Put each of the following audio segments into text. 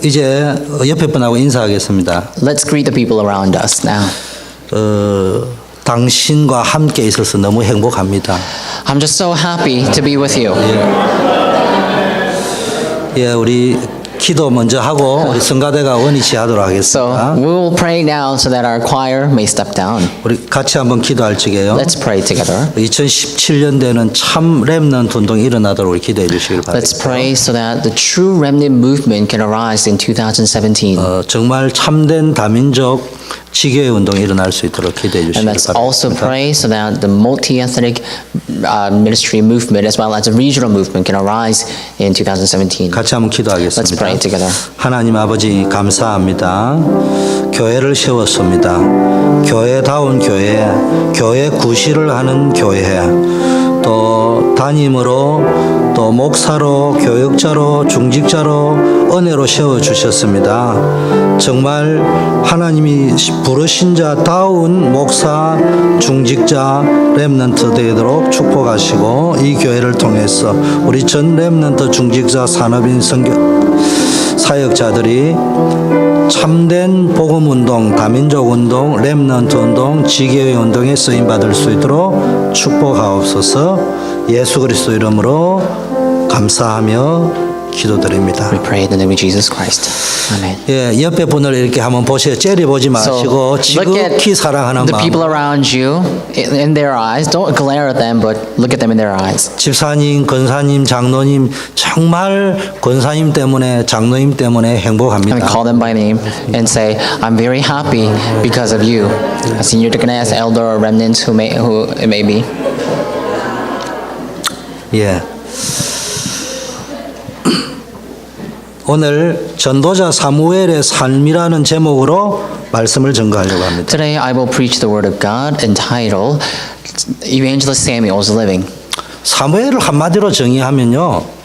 이제 옆에 분하고 인사하겠습니다. Let's greet the people around us now. 당신과 함께 있어서 너무 행복합니다. I'm just so happy to be with you. 예, 우리 기도 먼저 하고 우리 성가대가 원위치 하도록 So 하겠습니다. we will pray now so that our choir may step down. 우리 같이 한번 기도할 적에요. Let's pray together. 2017년대는 참 렘넌트 운동이 일어나도록 우리 기도해 주시길 Let's 바랍니다. pray so that the true remnant movement can arise in 2017. 정말 참된 다민족 지교회 운동이 일어날 수 있도록 기도해 And 주시길 let's also 바랍니다. pray so that the multi-ethnic ministry movement as well as the regional movement can arise in 2017. 같이 한번 기도하겠습니다. Let's pray together. 하나님 아버지 감사합니다. 교회를 세웠습니다. 교회다운 교회, 교회 구실을 하는 교회, 또 담임으로 또 목사로 교역자로 중직자로 은혜로 세워주셨습니다. 정말 하나님이 부르신 자다운 목사 중직자 렘넌트 되도록 축복하시고 이 교회를 통해서 우리 전 렘넌트 중직자 산업인 사역자들이 참된 복음운동, 다민족운동, 렘넌트운동, 지교회운동에 쓰임받을 수 있도록 축복하옵소서. 예수 그리스도 이름으로 감사하며 기도드립니다. We pray in the name of Jesus Christ. Amen. 예, 옆에 분을 이렇게 한번 보세요. 째려보지 마시고 So look at 지극히 사랑하는 the people 마음. around you in their eyes. Don't glare at them, but look at them in their eyes. 집사님, 권사님, 장로님 정말 권사님 때문에 장로님 때문에 And 행복합니다. call them by name and say, I'm very happy because of you. A senior deaconess, elder, or remnant who it may be. 예. 오늘 전도자 사무엘의 삶이라는 제목으로 말씀을 전가하려고 합니다. Today I will preach the word of God entitled Evangelist Samuel's Living. 사무엘을 한마디로 정의하면요.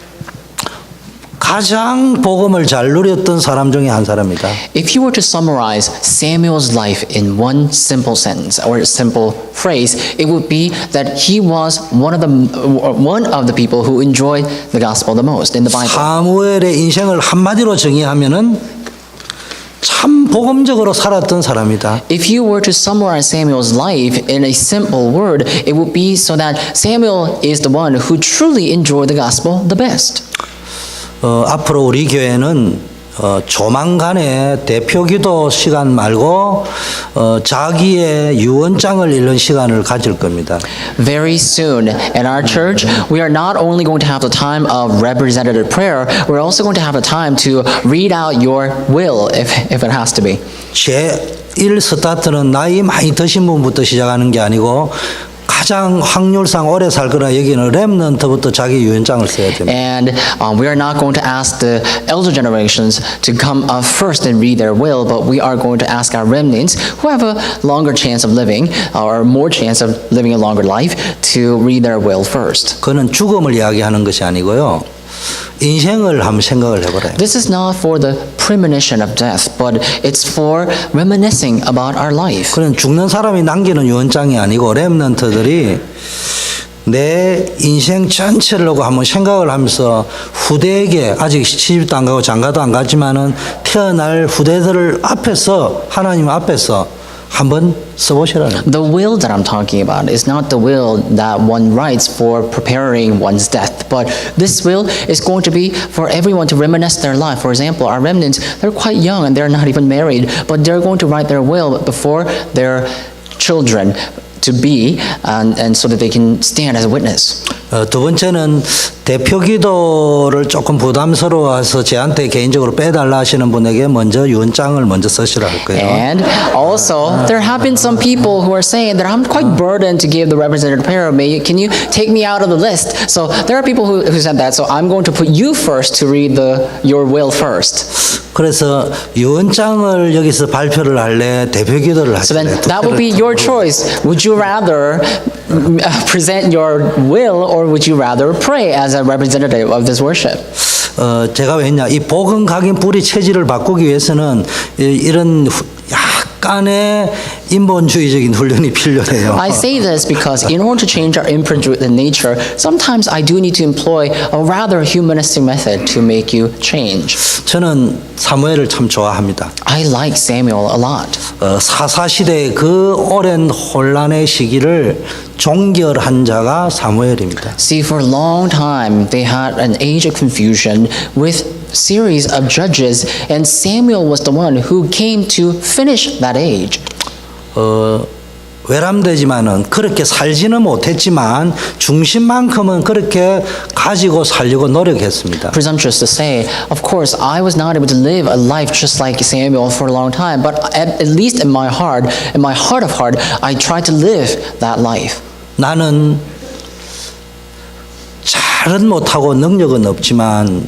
가장 복음을 잘 누렸던 사람 중에 한 사람이다. If you were to summarize Samuel's life in one simple sentence or simple phrase, it would be that he was one of the people who enjoyed the gospel the most in the Bible. 사무엘의 인생을 한마디로 정의하면은 참 복음적으로 살았던 사람이다. If you were to summarize Samuel's life in a simple word, it would be so that Samuel is the one who truly enjoyed the gospel the best. 앞으로 우리 교회는 조만간에 대표기도 시간 말고 자기의 유언장을 읽는 시간을 가질 겁니다. Very soon in our church, we are not only going to have the time of representative prayer, we're also going to have the time to read out your will if it has to be. 제1 스타트는 나이 많이 드신 분부터 시작하는 게 아니고 가장 확률상 오래 살 거라 여기는 렘넌트부터 자기 유언장을 써야 됩니다. And we are not going to ask the elder generations to come up first and read their will, but we are going to ask our remnants who have a longer chance of living or more chance of living a longer life to read their will first. 그는 죽음을 이야기하는 것이 아니고요. 인생을 한번 생각을 해보래요. This is not for the premonition of death, but it's for reminiscing about our life. 그는 죽는 사람이 남기는 유언장이 아니고 렘넌트들이 내 인생 전체를 놓고 한번 생각을 하면서 후대에게 아직 시집도 안 가고 장가도 안 가지만은 태어날 후대들을 앞에서 하나님 앞에서 한번 써보시라는 거예요. The will that I'm talking about is not the will that one writes for preparing one's death, but this will is going to be for everyone to reminisce their life. For example, our remnants, they're quite young and they're not even married, but they're going to write their will before their children to be, and so that they can stand as a witness. 두 번째는 대표 기도를 조금 부담스러워서 저한테 개인적으로 빼달라 하시는 분에게 먼저 유언장을 먼저 쓰시라 할 거예요. And also, there have been some people who are saying that I'm quite burdened to give the representative prayer. Can you take me out of the list? So there are people who said that. So I'm going to put you first to read your will first. 그래서 유언장을 여기서 발표를 할래, 대표 기도를 So then 할래. that would be your choice. Would you rather present your will, or would you rather pray as a representative of this worship? 제가 왜 했냐, 이 복음 각인 뿌리 체질을 바꾸기 위해서는 이런 약간의 인본주의적인 훈련이 필요해요. I say this because in order to change our imprint-ridden nature, sometimes I do need to employ a rather humanistic method to make you change. 저는 사무엘을 참 좋아합니다. I like Samuel a lot. 사사시대의 그 오랜 혼란의 시기를 종결한 자가 사무엘입니다. See, for a long time, they had an age of confusion with series of judges, and Samuel was the one who came to finish that age. 외람되지만은 그렇게 살지는 못했지만 중심만큼은 그렇게 가지고 살려고 노력했습니다. Presumptuous to say, of course, I was not able to live a life just like Samuel for a long time, but at least in my heart of heart, I tried to live that life. 나는 잘은 못하고 능력은 없지만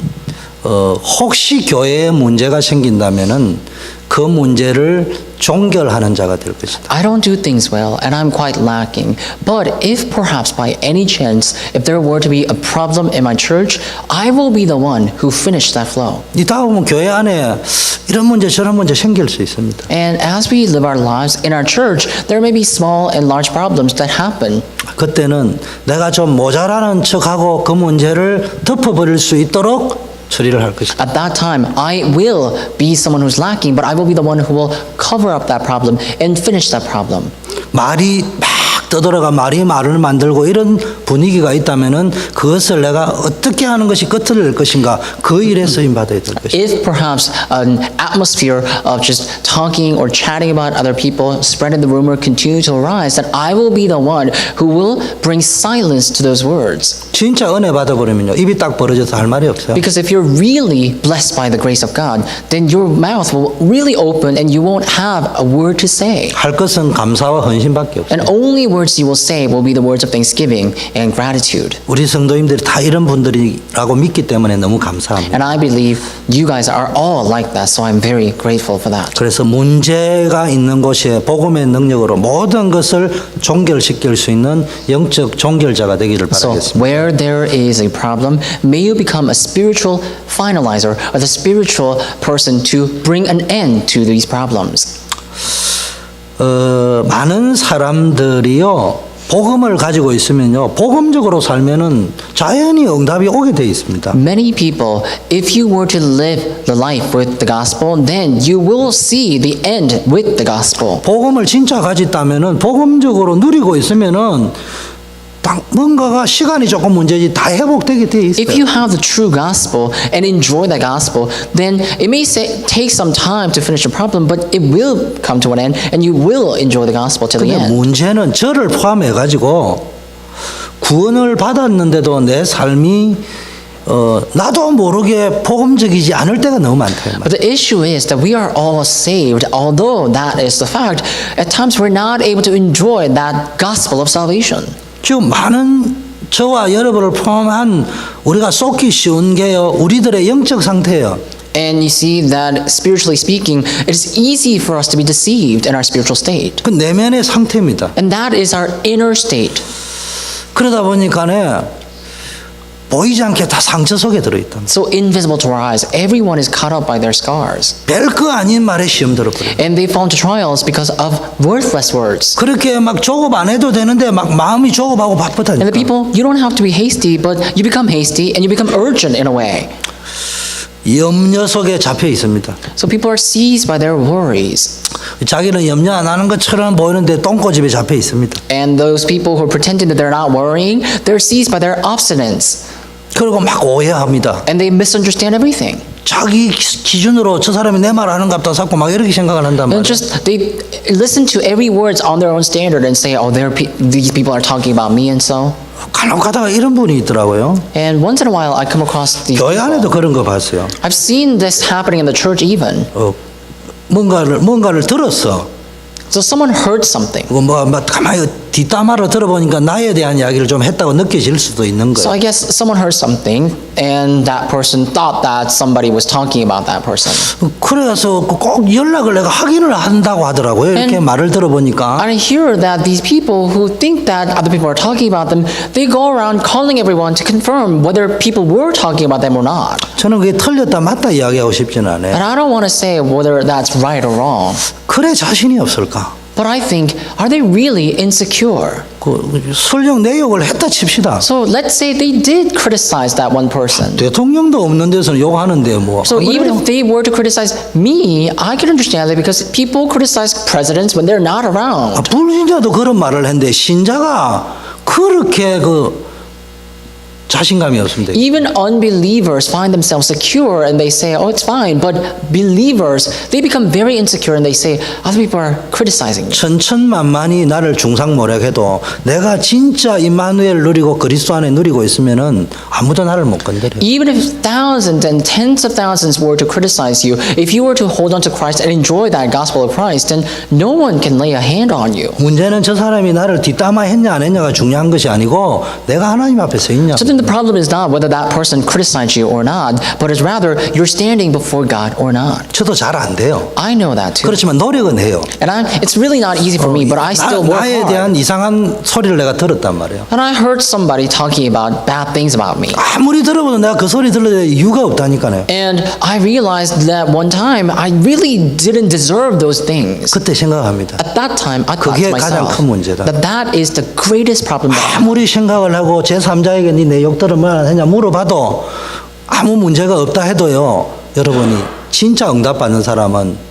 혹시 교회에 문제가 생긴다면은 그 문제를 종결하는 자가 될 것이다. I don't do things well, and I'm quite lacking. But if perhaps by any chance, if there were to be a problem in my church, I will be the one who finished that flow. 이따 보면 교회 안에 이런 문제 저런 문제 생길 수 있습니다. And as we live our lives in our church, there may be small and large problems that happen. 그때는 내가 좀 모자라는 척하고 그 문제를 덮어버릴 수 있도록 처리를 할 것이다. At that time, I will be someone who's lacking, but I will be the one who will cover up that problem and finish that problem. 말이 막 떠들어가 말이 말을 만들고 이런 분위기가 있다면은 그것을 내가 어떻게 하는 것이 끝을 낼 것인가 그 일에 쓰임 받아야 될 것이다. If perhaps an atmosphere of just talking or chatting about other people, spreading the rumor continue to arise, then I will be the one who will bring silence to those words. 진짜 은혜 받아버리면요 입이 딱 벌어져서 할 말이 없어요. Because if you're really blessed by the grace of God, then your mouth will really open and you won't have a word to say. 할 것은 감사와 헌신밖에 없어요. And only words you will say will be the words of thanksgiving and gratitude. 우리 성도님들이 다 이런 분들이라고 믿기 때문에 너무 감사합니다. And I believe you guys are all like that, so I'm very grateful for that. 그래서 문제가 있는 곳에 복음의 능력으로 모든 것을 종결시킬 수 있는 영적 종결자가 되기를 So 바라겠습니다. where there is a problem, may you become a spiritual finalizer or the spiritual person to bring an end to these problems. 많은 사람들이요 복음을 가지고 있으면요 복음적으로 살면은 자연히 응답이 오게 돼 있습니다. Many people, if you were to live the life with the gospel, then you will see the end with the gospel. 복음을 진짜 가졌다면은 복음적으로 누리고 있으면은 뭔가가 시간이 조금 문제지 다 회복되게 돼 있어요. If you have the true gospel and enjoy the gospel, then it may take some time to finish the problem, but it will come to an end and you will enjoy the gospel till the 근데 end. 문제는 저를 포함해 가지고 구원을 받았는데도 내 삶이 나도 모르게 복음적이지 않을 때가 너무 많다. But the issue is that we are all saved, although that is the fact. At times we're not able to enjoy that gospel of salvation. 지금 많은 저와 여러분을 포함한 우리가 쏟기 쉬운 게요 우리들의 영적 상태예요. And you see that spiritually speaking, it is easy for us to be deceived in our spiritual state. 그 내면의 상태입니다. And that is our inner state. 그러다 보니까네 보이지 않게 다 상처 속에 들어있다. So invisible to our eyes, everyone is caught up by their scars. 별거 아닌 말에 시험 들어버려요. And they fall into trials because of worthless words. 그렇게 막 조급 안 해도 되는데 막 마음이 조급하고 And the 바쁘다니까. people, you don't have to be hasty, but you become hasty and you become urgent in a way. 염려 속에 잡혀 있습니다. So people are seized by their worries. 자기는 염려 안 하는 것처럼 보이는데 똥꼬집에 잡혀 있습니다. And those people who are pretending that they're not worrying, they're seized by their obstinance. 그리고 막 오해합니다. And they misunderstand everything. 자기 기준으로 저 사람이 내 말 하는 값다 샀고 막 이렇게 생각을 한단 And 말이에요. just they listen to every words on their own standard and say, oh, these people are talking about me and so. 간혹 가다가 이런 분이 있더라고요. And once in a while, I come across these 교회 안에도 people. 그런 거 봤어요. I've seen this happening in the church even. 뭔가를 들었어. So someone heard something. 뭐 가만히 뒷담화로 들어보니까 나에 대한 이야기를 좀 했다고 느껴질 수도 있는 So 거예요. I guess someone heard something, and that person thought that somebody was talking about that person. 그래서 꼭 연락을 내가 확인을 한다고 하더라고요. 이렇게 And- 말을 들어보니까. I hear that these people who think that other people are talking about them, they go around calling everyone to confirm whether people were talking about them or not. 저는 그게 틀렸다 맞다 이야기하고 싶지는 않아요. And I don't want to say whether that's right or wrong. 그래 자신이 없을까? But I think, are they really insecure? 그 설령 내욕을 했다 칩시다. So let's say they did criticize that one person. 대통령도 없는 데서는 욕하는데 뭐. So 안 even 그래요? if they were to criticize me, I can understand that because people criticize presidents when they're not around. 불신자도 그런 말을 했는데 신자가 그렇게 그 자신감이 없습니다. Even unbelievers find themselves secure and they say, oh, it's fine. But believers, they become very insecure and they say, other people are criticizing me. 천천만만이 나를 중상모략해도 내가 진짜 임마누엘 누리고 그리스도 안에 누리고 있으면은 아무도 나를 못 건드려. Even if thousands and tens of thousands were to criticize you, if you were to hold on to Christ and enjoy that gospel of Christ, then no one can lay a hand on you. 문제는 저 사람이 나를 뒷담화 했냐 안 했냐가 중요한 것이 아니고 내가 하나님 앞에 서 있냐. So then the problem is not whether that person criticized you or not, but it's rather you're standing before God or not. 저도 잘 안 돼요. I know that too. 그렇지만 노력은 해요. And it's really not easy for me, but I still work 나에 hard. 대한 이상한 소리를 내가 들었단 말이에요. And I heard somebody talking about bad things about me. 아무리 들어봐도 내가 그 소리 들을 이유가 없다니까요. And I realized that one time I really didn't deserve those things. 그때 생각합니다. At that time, I thought to 그게 가장 myself 큰 문제다. that that is the greatest problem that I have. 아무리 생각을 하고 제3자에게 네 욕 들으면 하냐 물어봐도 아무 문제가 없다 해도요. 여러분이 진짜 응답받는 사람은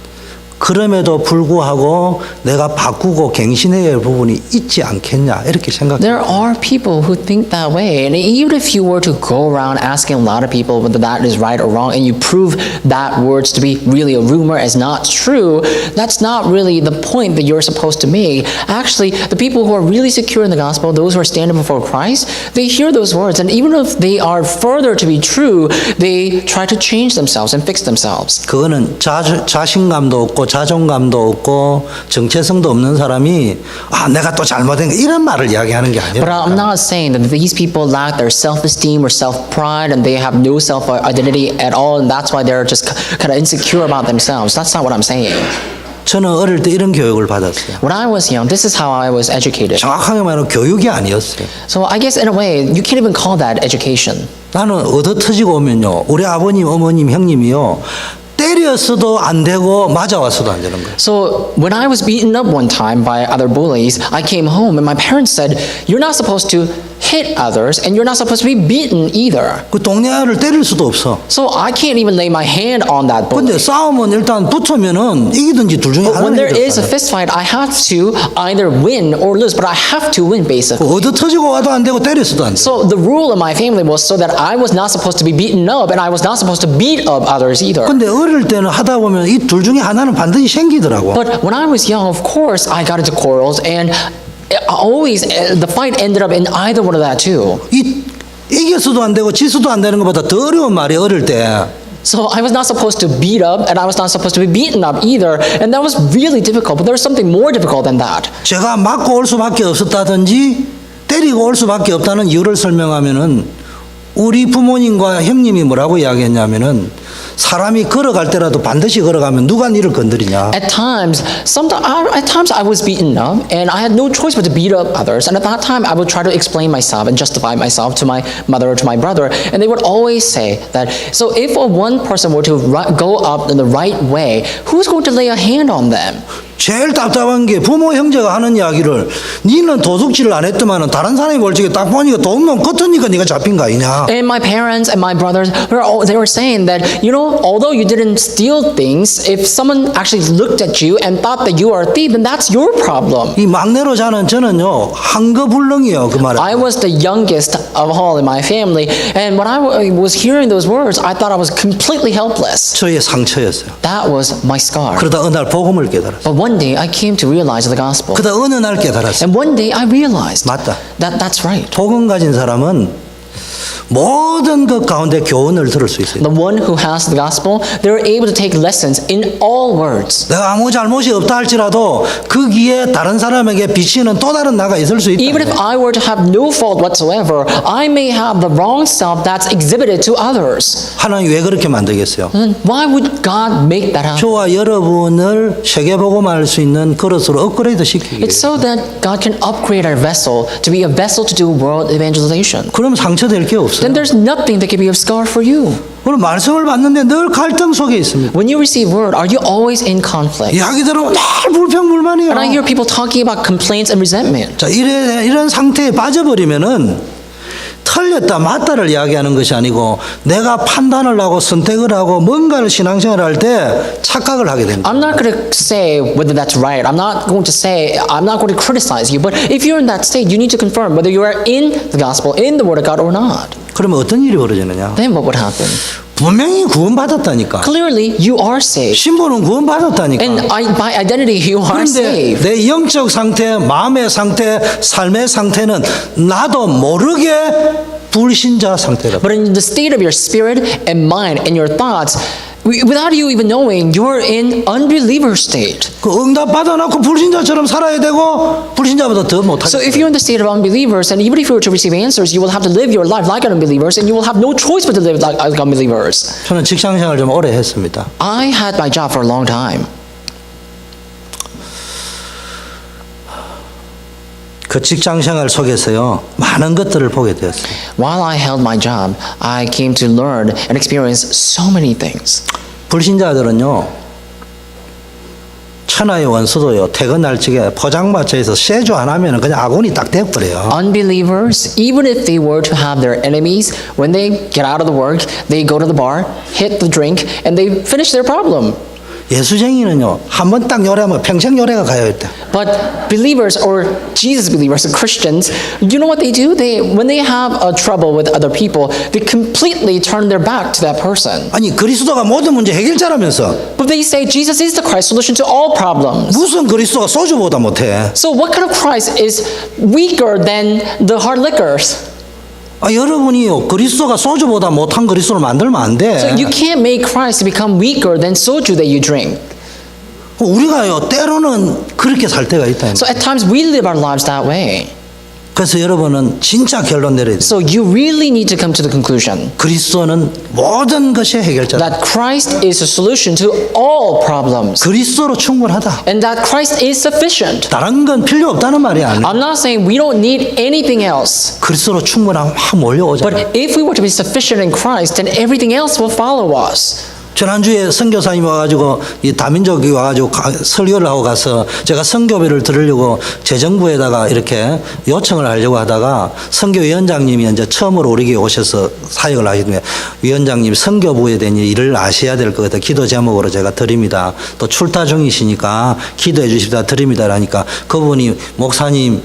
그럼에도 불구하고 내가 바꾸고 갱신해야 할 부분이 있지 않겠냐 이렇게 생각해요. There are people who think that way. And even if you were to go around asking a lot of people whether that is right or wrong, and you prove that words to be really a rumor as not true, that's not really the point that you're supposed to make. Actually, the people who are really secure in the gospel, those who are standing before Christ, they hear those words. And even if they are further to be true, they try to change themselves and fix themselves. 그거는 자신감도 없고 자존감도 없고 정체성도 없는 사람이 아 내가 또 잘못한 거 이런 말을 이야기하는 게 But I'm 아니라 not saying that these people lack their self-esteem or self-pride and they have no self-identity at all, and that's why they're just kind of insecure about themselves. That's not what I'm saying. 저는 어릴 때 이런 교육을 받았어요. When I was young, this is how I was educated. 정확하게 말하면 교육이 아니었어요. So I guess in a way, you can't even call that education. 나는 얻어터지고 오면요. 우리 아버님, 어머님, 형님이요. 때렸어도 안 되고 맞아왔어도 안 되는 거예요. So when I was beaten up one time by other bullies, I came home and my parents said, you're not supposed to hit others and you're not supposed to be beaten either. 그 동네 아이를 때릴 수도 없어. So I can't even lay my hand on that bully. 근데 싸움은 일단 붙으면은 이기든지 둘 중에 But when 하나는 there 해야 is a 돼요. fist fight, I have to either win or lose, but I have to win basically. 얻어터지고 와도 안 되고 때렸어도 안 돼. So the rule in my family was so that I was not supposed to be beaten up and I was not supposed to beat up others either. 근데 어릴 때는 하다 보면 이 둘 중에 하나는 반드시 생기더라고. But when I was young, of course, I got into quarrels and always the fight ended up in either one of that too. 이겼어도 안 되고 지서도 안 되는 것보다 더 어려운 말이 어릴 때. So I was not supposed to beat up and I was not supposed to be beaten up either. And that was really difficult, but there was something more difficult than that. 제가 맞고 올 수밖에 없었다든지 때리고 올 수밖에 없다는 이유를 설명하면은 우리 부모님과 형님이 뭐라고 이야기했냐면은 사람이 걸어갈 때라도 반드시 걸어가면 누가 니를 건드리냐. At times I was beaten up and I had no choice but to beat up others. And at that time I would try to explain myself and justify myself to my mother or to my brother. And they would always say that, so if one person were to go up in the right way, who's going to lay a hand on them? 제일 답답한 게 부모 형제가 하는 이야기를 니는 도둑질을 안 했더만은 다른 사람이 멀찍이 딱 보니까 도둑놈 같으니까 네가 잡힌 거 아니냐. And my parents and my brothers they were saying that, you know, although you didn't steal things, if someone actually looked at you and thought that you are a thief, then that's your problem. 이 막내로 자는 저는요 한거불능이요 그 말에. I was the youngest of all in my family, and when I was hearing those words, I thought I was completely helpless. 저의 상처였어요. That was my scar. 그러다 어느 날 복음을 깨달았어요. But one day I came to realize the gospel. 그러다 어느 날 깨달았어요. And one day I realized 맞다. that that's right. 복음 가진 사람은 모든 것 가운데 교훈을 들을 수 있어요. The one who has the gospel, they're able to take lessons in all words. 내가 아무 잘못이 없다 할지라도 거기에 다른 사람에게 비치는 또 다른 나가 있을 수 있다. Even if I were to have no fault whatsoever, I may have the wrong self that's exhibited to others. 하나님 왜 그렇게 만들겠어요? Then why would God make that happen? 저와 여러분을 세계복음할 수 있는 그릇으로 업그레이드 시키기 위해. It's so that God can upgrade our vessel to be a vessel to do world evangelization. 그럼 상처될 게 없어요. Then there's nothing that can be a scar for you. 오늘 말씀을 받는데 늘 갈등 속에 있습니다. When you receive word, are you always in conflict? 이야기 들으면 늘 불평불만이에요. And I hear people talking about complaints and resentment. 자, 이런 상태에 빠져버리면은 틀렸다 맞다를 이야기하는 것이 아니고 내가 판단을 하고 선택을 하고 뭔가를 신앙생활을 할 때 착각을 하게 됩니다. I'm not going to say whether that's right. I'm not going to criticize you. But if you're in that state, you need to confirm whether you are in the gospel, in the word of God or not. 그러면 어떤 일이 벌어지느냐? Then what would happen? 분명히 구원받았다니까. Clearly, you are saved. 신분은 구원받았다니까. And by identity, you are 그런데 saved. 내 영적 상태, 마음의 상태, 삶의 상태는 나도 모르게 불신자 상태다. But in the state of your spirit and mind and your thoughts, without you even knowing, you're in unbeliever state. 그 응답 받아놓고 불신자처럼 살아야 되고 불신자보다 더 못하게. So if you're in the state of unbelievers, and even if you were to receive answers, you will have to live your life like unbelievers, and you will have no choice but to live like unbelievers. 저는 직장생활 좀 오래 했습니다. I had my job for a long time. 그 직장생활 속에서요 많은 것들을 보게 되었어요. While I held my job, I came to learn and experience so many things. 불신자들은요 천하의 원수도요 퇴근할 적에 포장마차에서 세주 안 하면 그냥 아군이 딱 돼버려요. Unbelievers, even if they were to have their enemies, when they get out of the work, they go to the bar, hit the drink, and they finish their problem. 예수쟁이는요 한 번 딱 요래하면 평생 요래가 가요 이때. But believers or Jesus believers or Christians, you know what they do? When they have a trouble with other people, they completely turn their back to that person. 아니 그리스도가 모든 문제 해결자라면서 But they say Jesus is the Christ solution to all problems. 무슨 그리스도가 소주보다 못해? So what kind of Christ is weaker than the hard liquors? 아, 여러분이요 그리스도가 소주보다 못한 그리스도를 만들면 안 돼. So you can't make Christ to become weaker than soju that you drink. 우리가요 때로는 그렇게 살 때가 있다. So at times we live our lives that way. 그래서 여러분은 진짜 결론 내려야 돼. So you really need to come to the conclusion 그리스도는 모든 것의 해결자다. that Christ is a solution to all problems. 그리스도로 충분하다. And that Christ is sufficient. 다른 건 필요 없다는 말이 아니에요. I'm not saying we don't need anything else. 그리스도로 충분하면 확 몰려오잖아요. But if we were to be sufficient in Christ, then everything else will follow us. 지난주에 선교사님이 와가지고 이 다민족이 와가지고 설교를 하고 가서 제가 선교비를 들으려고 재정부에다가 이렇게 요청을 하려고 하다가 선교위원장님이 이제 처음으로 우리 교회 오셔서 사역을 하시는데 위원장님 선교부에 대한 일을 아셔야 될 것 같아요. 기도 제목으로 제가 드립니다. 또 출타 중이시니까 기도해 주십사 드립니다. 라니까 그분이 목사님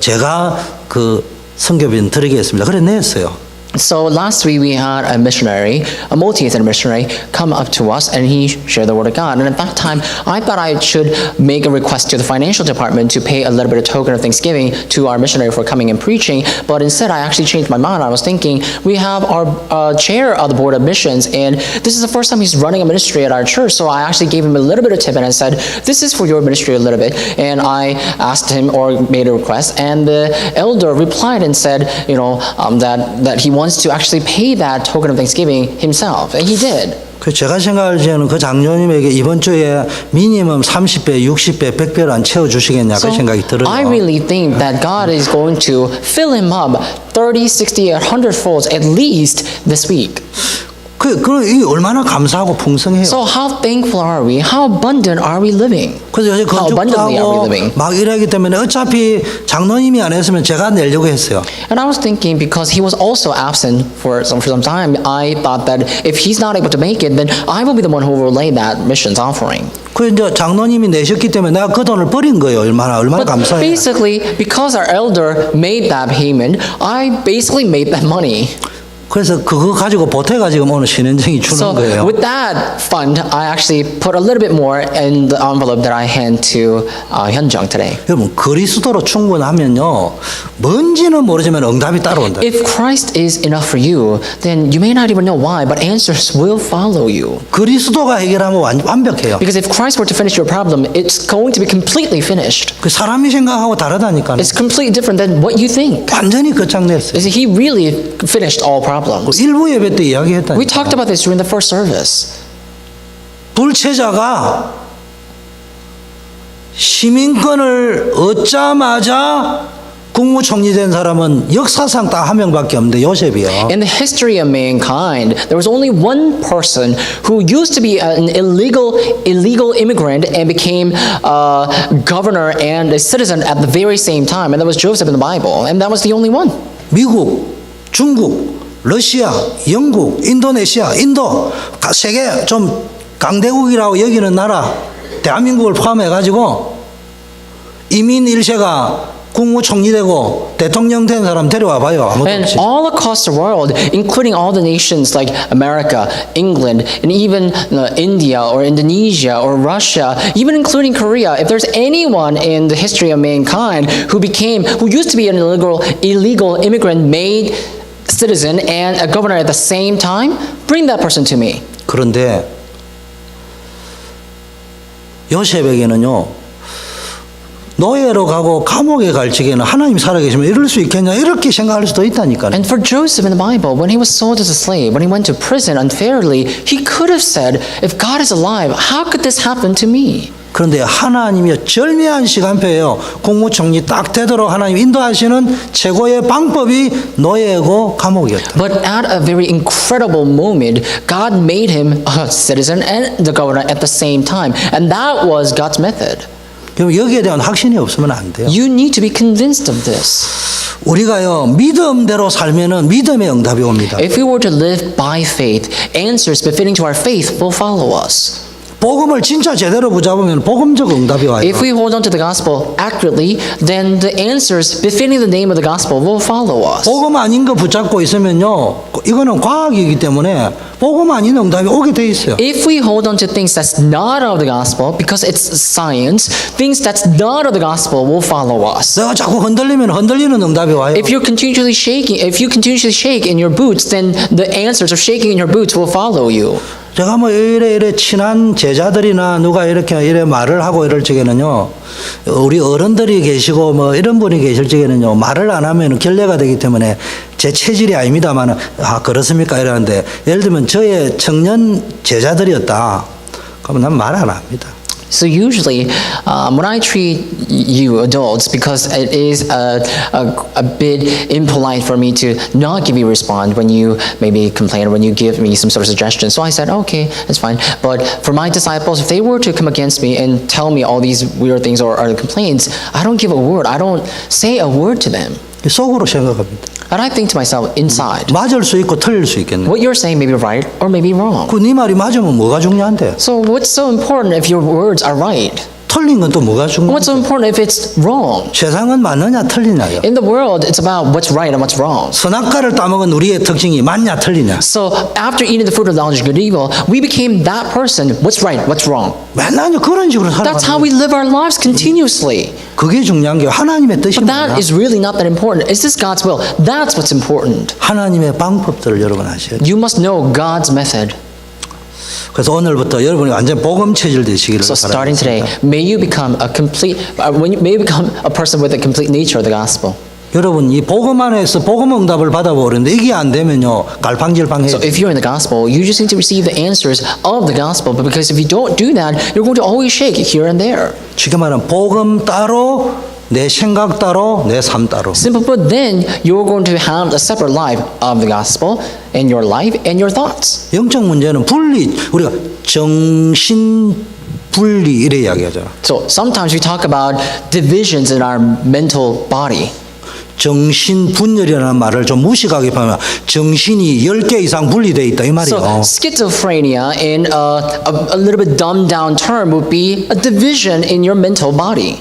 제가 그 선교비는 드리겠습니다. 그래 냈어요. So last week we had a missionary, a multi-ethnic missionary, come up to us and he shared the word of God. And at that time, I thought I should make a request to the financial department to pay a little bit of token of thanksgiving to our missionary for coming and preaching. But instead, I actually changed my mind. I was thinking, we have our chair of the board of missions, and this is the first time he's running a ministry at our church. So I actually gave him a little bit of tip and I said, this is for your ministry a little bit. And I asked him or made a request, and the elder replied and said, that he wants to actually pay that token of thanksgiving himself. And he did. 제가 생각할 때는 그 장로님에게 이번 주에 미니멈 30배, 60배, 100배를 안 채워주시겠냐 그 생각이 들어요. I really think that God is going to fill him up 30, 60, 100 folds at least this week. 이 얼마나 감사하고 풍성해요. So how thankful are we? How abundant are we living? 그래서 요새 How abundantly are we 건축하고 living? 막 이러기 때문에 어차피 장로님이 안 했으면 제가 내려고 했어요. And I was thinking, because he was also absent for some time, I thought that if he's not able to make it, then I will be the one who will lay that missions offering. 그 이제 장로님이 내셨기 때문에 내가 그 돈을 버린 거예요. 얼마나 But 감사해요. basically, because our elder made that payment, I basically made that money. 그래서 그거 가지고 보태가지고 오늘 신현정이 주는 So 거예요. with that fund, I actually put a little bit more in the envelope that I hand to Hyunjung today. 여러분 그리스도로 충분하면요 뭔지는 모르지만 응답이 따라온다. If Christ is enough for you, then you may not even know why, but answers will follow you. 그리스도가 해결하면 완벽해요. Because if Christ were to finish your problem, it's going to be completely finished. 그 사람이 생각하고 다르다니까. It's completely different than what you think. 완전히 끝장냈어요. He really finished all problems. 일부 예배 때 이야기했다니까. We talked about this during the first service. 불체자가 시민권을 얻자마자 국무총리 된 사람은 역사상 딱 한 명밖에 없는데 요셉이요. In the history of mankind, there was only one person who used to be an illegal immigrant and became governor and a citizen at the very same time, and that was Joseph in the Bible, and that was the only one. 미국, 중국, 러시아, 영국, 인도네시아, 인도 세계 좀 강대국이라고 여기는 나라 대한민국을 포함해가지고 이민 1세가 국무총리 되고 대통령 된 사람 데려와 봐요. 아무도 And 없이. all across the world, including all the nations like America, England, and even India or Indonesia or Russia, even including Korea, if there's anyone in the history of mankind who used to be an illegal immigrant made citizen and a governor at the same time, bring that person to me. 그런데 요셉에게는요. 노예로 가고 감옥에 갈 적에는 하나님 살아계시면 이럴 수 있겠냐 이렇게 생각할 수도 있다니까요. And for Joseph in the Bible, when he was sold as a slave, when he went to prison unfairly, he could have said, if God is alive, how could this happen to me? 그런데 하나님이 절묘한 시간표예요. 국무총리 딱 되도록 하나님 인도하시는 최고의 방법이 노예고 감옥이었다. But at a very incredible moment, God made him a citizen and the governor at the same time. And that was God's method. 그럼 여기에 대한 확신이 없으면 안 돼요. You need to be convinced of this. 우리가요 믿음대로 살면은 믿음의 응답이 옵니다. If we were to live by faith, answers befitting to our faith will follow us. 복음을 진짜 제대로 붙잡으면 복음적 응답이 와요. If we hold on to the gospel accurately, then the answers befitting the name of the gospel will follow us. 복음 아닌 거 붙잡고 있으면요 이거는 과학이기 때문에 복음 아닌 응답이 오게 돼 있어요. If we hold on to things that's not of the gospel, because it's science, things that's not of the gospel will follow us. 내가 자꾸 흔들리면 흔들리는 응답이 와요. If you continuously shake in your boots, then the answers of shaking in your boots will follow you. 제가 뭐 이래 친한 제자들이나 누가 이래 말을 하고 이럴 적에는요 우리 어른들이 계시고 뭐 이런 분이 계실 적에는요 말을 안 하면 결례가 되기 때문에 제 체질이 아닙니다만 아 그렇습니까 이러는데 예를 들면 저의 청년 제자들이었다 그러면 난 말 안 합니다. So usually, when I treat you adults, because it is a bit impolite for me to not give you a response when you maybe complain or when you give me some sort of suggestion. So I said, okay, that's fine. But for my disciples, if they were to come against me and tell me all these weird things or complaints, I don't give a word. I don't say a word to them. 속으로 생각합니다. And I think to myself, inside, 맞을 수 있고 틀릴 수 있겠네. what you're saying may be right or may be wrong. 그 네 말이 맞으면 뭐가 중요한데? So what's so important if your words are right? 틀린 건 또 뭐가 What's so 중요한데? important if it's wrong? 세상은 맞느냐 틀리냐요. In the world, it's about what's right and what's wrong. 선악과를 따먹은 우리의 특징이 맞냐 틀리냐. So after eating the fruit of the knowledge of good and evil, we became that person. What's right? What's wrong? 맨날 그런 식으로 That's how 살아가는 we live our lives continuously. 그게 중요한 게 하나님의 뜻이 But 뭐냐. that is really not that important. Is this God's will? That's what's important. 하나님의 방법들을 여러분 아셔야 돼요. You must know God's method. 그래서 오늘부터 여러분이 완전 복음 체질 되시기를 So starting today, 바랍니다. may you become a person with a complete nature of the gospel. 여러분 이 복음 안에서 복음 응답을 받아보는데 이게 안 되면요 갈팡질팡해요. So if you're in the gospel, you just need to receive the answers of the gospel. But because if you don't do that, you're going to always shake here and there. 지금 말하는 복음 따로 내 생각 따로 내 삶 따로. Simple put, then you're going to have a separate life of the gospel in your life and your thoughts. 영적 문제는 분리 우리가 정신 분리 이래 이야기하죠. So sometimes we talk about divisions in our mental body. 정신 분열이라는 말을 좀 무식하게 보면 정신이 10개 이상 분리되어 있다 이 So 말이에요. schizophrenia, in a little bit dumbed down term, would be a division in your mental body.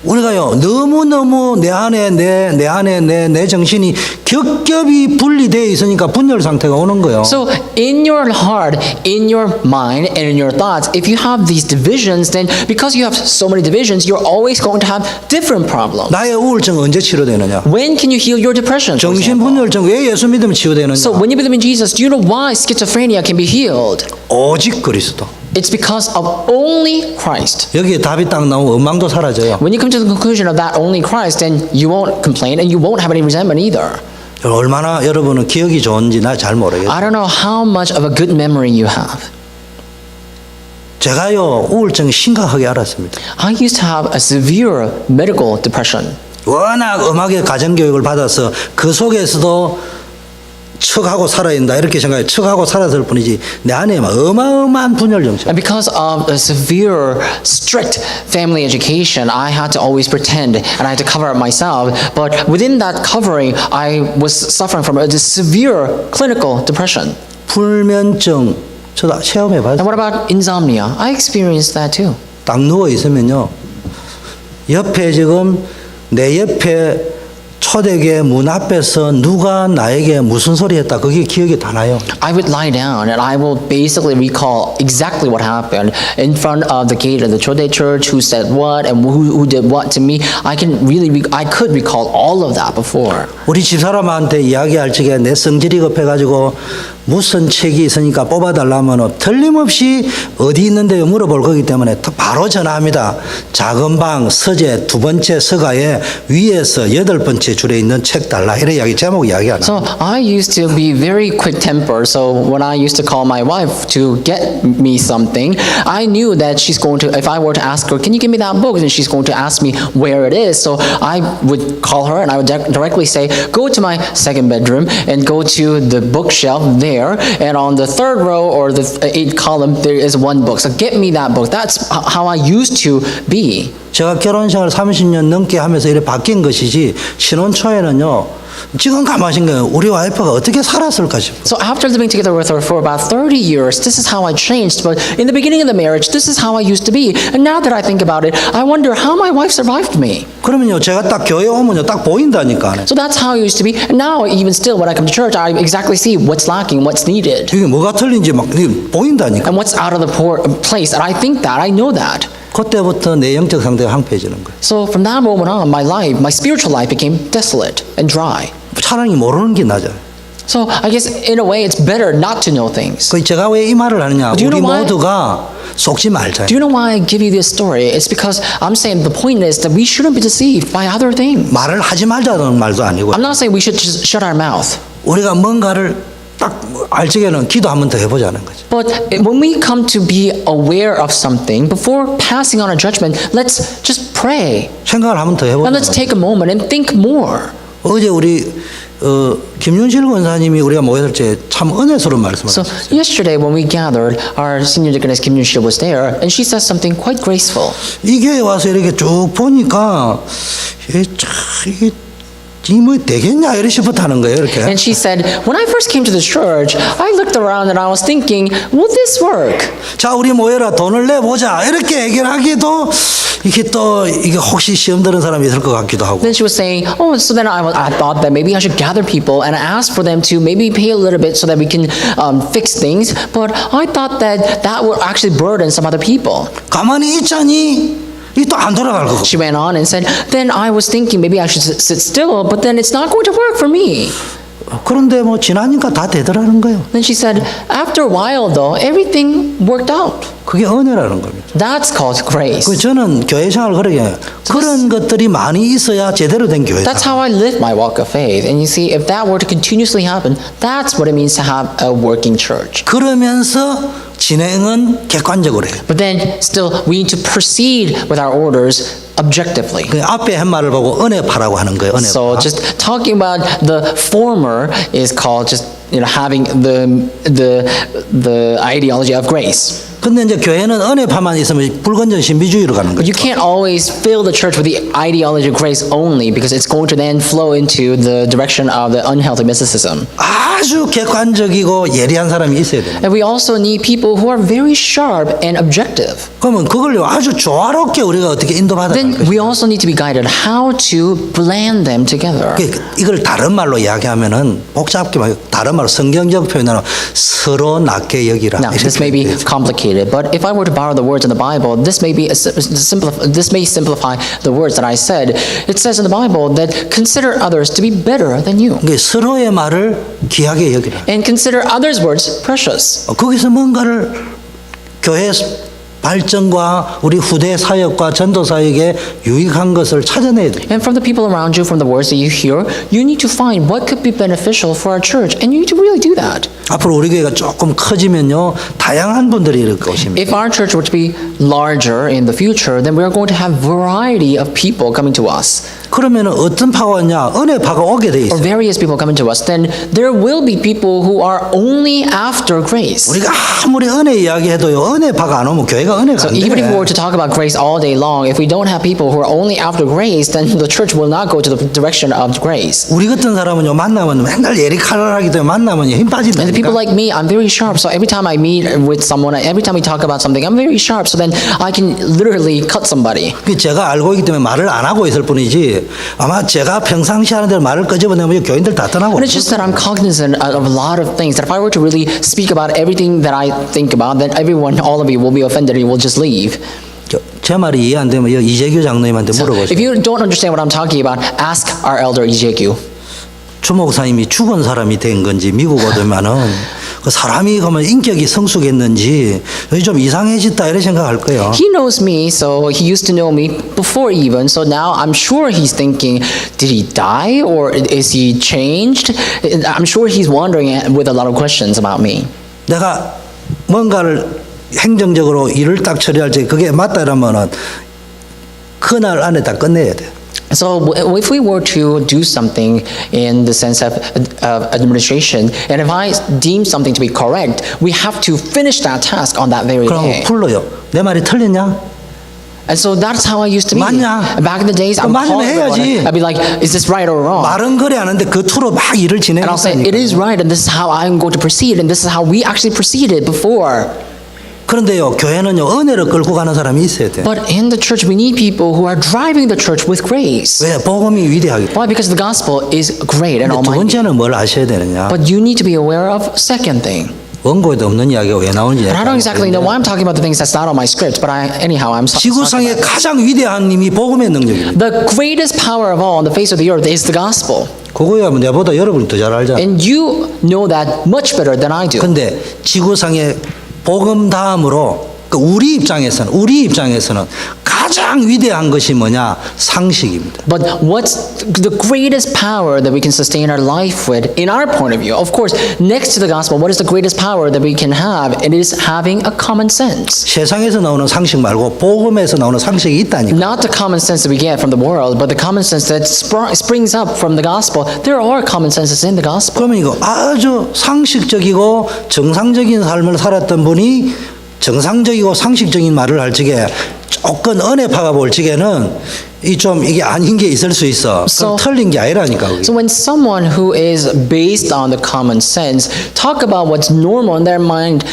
우리가요 너무너무 내 안에 내 정신이 겹겹이 분리되어 있으니까 분열 상태가 오는 거예요. So in your heart, in your mind, and in your thoughts, if you have these divisions, then because you have so many divisions, you're always going to have different problems. 나의 우울증 언제 치료되느냐? When can you heal your depression? for 정신 example? 분열증 왜 예수 믿으면 치유되느냐? So when you believe in Jesus, do you know why schizophrenia can be healed? 오직 그리스도. It's because of only Christ. 여기에 답이 딱 나오면 원망도 사라져요. When you come to the conclusion of that only Christ, then you won't complain and you won't have any resentment either. 얼마나 여러분은 기억이 좋은지 나 잘 모르겠어요. I don't know how much of a good memory you have. 제가요 우울증이 심각하게 알았습니다. I used to have a severe medical depression. 워낙 음악의 가정교육을 받아서 그 속에서도 척하고 살아야 된다 이렇게 생각해 척하고 살았을 뿐이지 내 안에 막 어마어마한 분열 정신. And because of a severe, strict family education, I had to always pretend and I had to cover up myself. But within that covering, I was suffering from a severe clinical depression. 불면증 저도 체험해 And 봤어요. what about insomnia? I experienced that too. 딱 누워 있으면요 옆에 지금 내 옆에 초대교회 문 앞에서 누가 나에게 무슨 소리 했다 그게 기억이 다 나요. I would lie down and I will basically recall exactly what happened in front of the gate of the Chode Church, who said what and who did what to me. I could recall all of that before. 우리 집사람한테 이야기할 적에 내 성질이 급해가지고 무슨 책이 있으니까 뽑아달라면 틀림없이 어디 있는데요 물어볼 거기 때문에 바로 전화합니다. 작은 방 서재 두 번째 서가에 위에서 8번째 줄에 있는 책 달라 이래 이야기 제목 이야기 안 So 합니다. I used to be very quick-tempered. So when I used to call my wife to get me something, I knew that she's going to, if I were to ask her, can you give me that book? Then she's going to ask me where it is. So I would call her and I would directly say, go to my second bedroom and go to the bookshelf there. And on the third row or the 8th column, there is one book. So get me that book. That's how I used to be. 제가 결혼 생활 30년 넘게 하면서 이렇게 바뀐 것이지 신혼 초에는요 지금 가만히 거예요. 우리 와이프가 어떻게 살았을까 싶어. So after living together with her for about 30 years, this is how I changed. But in the beginning of the marriage, this is how I used to be. And now that I think about it, I wonder how my wife survived me. 그러면요 제가 딱 교회 오면요 딱 보인다니까. So that's how I used to be. And now, even still, when I come to church, I exactly see what's lacking, what's needed, 이게 뭐가 틀린지 막 이게 보인다니까. and what's out of the place. And I think that, I know that. 그때부터 내 영적 상태가 황폐해지는 거예요. So from that moment on, my life, my spiritual life became desolate and dry. 차라리 모르는 게 나아요. So I guess in a way, it's better not to know things. 그 제가 왜 이 말을 하느냐? Do you 우리 know why? 모두가 속지 말자. Do you know why I give you this story? It's because I'm saying the point is that we shouldn't be deceived by other things. 말을 하지 말자는 말도 아니고 I'm not saying we should just shut our mouth. 우리가 뭔가를 딱 알 적에는 기도 한 번 더 해보자는 거죠. But when we come to be aware of something, before passing on a judgment, let's just pray. 생각을 한 번 더 And let's 해보자. take a moment and think more. 어제 우리 김윤실 권사님이 우리가 모였을 때 참 은혜스러운 말씀을 So 하셨어요. yesterday when we gathered, our senior deaconess Kim Yun-shil was there, and she said something quite graceful. 이 교회 와서 이렇게 쭉 보니까 이게 뭐 되겠냐 이래 싶었다는 거예요 이렇게. And she said, when I first came to the church, I looked around and I was thinking, will this work? 자 우리 모여라 돈을 내보자 이렇게 얘기를 하기도 이게 또 이게 혹시 시험 드는 사람이 있을 것 같기도 하고. Then she was saying, oh, so then I thought that maybe I should gather people and ask for them to maybe pay a little bit so that we can fix things. But I thought that that would actually burden some other people. 가만히 있자니 이 또 안 돌아갈 거고. She went on and said, then I was thinking maybe I should sit still, but then it's not going to work for me. 그런데 뭐 지나니까 다 되더라는 거예요. Then she said, after a while though, everything worked out. 그게 은혜라는 겁니다. That's called grace. 그 저는 교회 생활을 그렇게 해요. 그런 것들이 많이 있어야 제대로 된 교회다. That's how I live my walk of faith. And you see, if that were to continuously happen, that's what it means to have a working church. 그러면서 진행은 객관적으로 해요. But then still, we need to proceed with our orders objectively. 그 앞에 한 말을 보고 은혜파라고 하는 거예요. 은혜파. So just talking about the former is called just having the ideology of grace. 근데 이제 교회는 은혜파만 있으면 불건전 신비주의로 가는 But 거죠. you can't always fill the church with the ideology of grace only, because it's going to then flow into the direction of the unhealthy mysticism. 아주 객관적이고 예리한 사람이 있어야 돼요. And we also need people who are very sharp and objective. 그러면 그걸 아주 조화롭게 우리가 어떻게 인도받아야 Then 할까요? we also need to be guided how to blend them together. 이걸 다른 말로 이야기하면은 복잡하게 막 다른 말로 성경적 표현으로 서로 낫게 여기라. Now, this may be complicated, but if I were to borrow the words in the Bible, this may simplify the words that I said. It says in the Bible that consider others to be better than you, 그러니까 서로의 말을 귀하게 여기라. and consider others' words precious. 거기서 뭔가를 교회 발전과 우리 후대 사역과 전도 사역에 유익한 것을 찾아내야 돼. And from the people around you, from the words that you hear, you need to find what could be beneficial for our church, and you need to really do that. 앞으로 우리 교회가 조금 커지면요 다양한 분들이 이렇게 오십니다. If our church were to be larger in the future, then we are going to have variety of people coming to us. 그러면은 어떤 파가 왔냐? 은혜파가 오게 돼 or 있어요. various people coming to us, then there will be people who are only after grace. 우리가 아무리 은혜 이야기해도요, 은혜파가 안 오면 교회가 은혜가 So 안 even if we were 돼. to talk about grace all day long, if we don't have people who are only after grace, then the church will not go to the direction of grace. 우리 같은 사람은요, 만나면 맨날 예리칼랄하기 때문에 만나면 힘 And the people 빠진다니까. like me, I'm very sharp. So every time I meet with someone, every time we talk about something, I'm very sharp. So then I can literally cut somebody. 그 제가 알고 있기 때문에 말을 안 하고 있을 뿐이지 아마 제가 평상시 하는 대로 말을 끄집어내면 교인들 다 떠나고 And it's just that I'm cognizant of a lot of things. That if I were to really speak about everything that I think about, then everyone, all of you will be offended and will just leave. 제 말이 이해 안 되면 이재규 장로님한테 So 물어보세요. if you don't understand what I'm talking about, ask our elder Ijekyu. 주 목사님이 죽은 사람이 된 건지 미국 오더면은 그 사람이 그러면 인격이 성숙했는지 여기 좀 이상해졌다 이런 생각할 거예요. He knows me, so he used to know me before even. So now I'm sure he's thinking, did he die or is he changed? I'm sure he's wondering with a lot of questions about me. 내가 뭔가를 행정적으로 일을 딱 처리할 때 그게 맞다 이러면은 그날 안에 다 끝내야 돼. So if we were to do something in the sense of administration, and if I deem something to be correct, we have to finish that task on that very 그럼 day. 불러요. 내 말이 틀렸냐? And so that's how I used to be. 맞냐? Back in the days, I'm 그럼 맞으면 calling everyone. 해야지. I'd be like, is this right or wrong? 말은 그래 하는데 그 투로 막 일을 And I'll say, it is 진행했다니까. right, and this is how I'm going to proceed, and this is how we actually proceeded before. 그런데요, 교회는요, 은혜를 끌고 가는 사람이 있어야 돼. But in the church, we need people who are driving the church with grace. 왜? 복음이 위대하기 때문에. Why? Because the gospel is great and 근데 두 almighty. 번째는 뭘 아셔야 되느냐? But you need to be aware of second thing. 원고에도 없는 이야기가 왜 나오는지. And I don't exactly know why I'm talking about the things that's not on my script, but anyhow, I'm talking 지구상의 about it. 가장 위대한 님이 복음의 능력입니다. The greatest power of all on the face of the earth is the gospel. 그거야 내보다 여러분이 더 잘 알잖아. And you know that much better than I do. 근데 지구상의 복음 다음으로 우리 입장에서는 가장 위대한 것이 뭐냐? 상식입니다. But what's the greatest power that we can sustain our life with in our point of view? Of course, next to the gospel, what is the greatest power that we can have? It is having a common sense. 세상에서 나오는 상식 말고 복음에서 나오는 상식이 있다니까. Not the common sense that we get from the world, but the common sense that springs up from the gospel. There are common senses in the gospel. 그러면 이거 아주 상식적이고 정상적인 삶을 살았던 분이 정상적이고 상식적인 말을 할 적에 조금 은혜파가 볼 적에는 이게 아닌 게 있을 수 있어. 그럼 So- 틀린 게 아니라니까. 그게. So when someone who is based on the common sense talk about what's normal in their mind,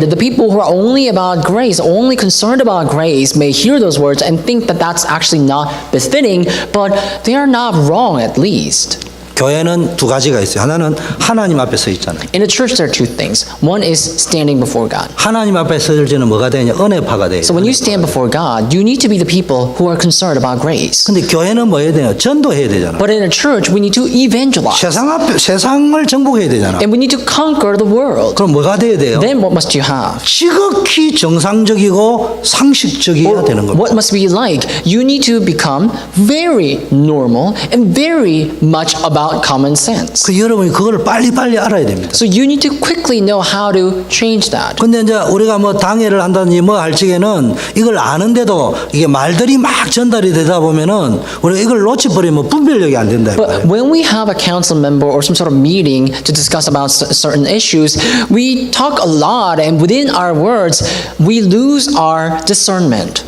the people who are only about grace, only concerned about grace, may hear those words and think that that's actually not befitting, but they are not wrong at least. 교회는 두 가지가 있어요. 하나는 하나님 앞에 서 있잖아요. In the church, there are two things. One is standing before God. 하나님 앞에 서질 때는 뭐가 되냐? 은혜파가 돼요. So when you stand before God, you need to be the people who are concerned about grace. 근데 교회는 뭐 해야 돼요? 전도해야 되잖아. But in a church, we need to evangelize. 세상을 정복해야 되잖아. And we need to conquer the world. 그럼 뭐가 돼야 돼요? Then what must you have? 지극히 정상적이고 상식적이어야 되는 겁니다. What must be like? You need to become very normal and very much about common sense. 그 여러분이 그걸 빨리빨리 알아야 됩니다. So you need to quickly know how to change that. 근데 이제 우리가 뭐 당회를 한다든지 뭐 할 적에는 이걸 아는데도 이게 말들이 막 전달이 되다 보면은 우리가 이걸 놓쳐버리면 분별력이 안 된다. But when we have a council member or some sort of meeting to discuss about certain issues, we talk a lot, and within our words, we lose our discernment.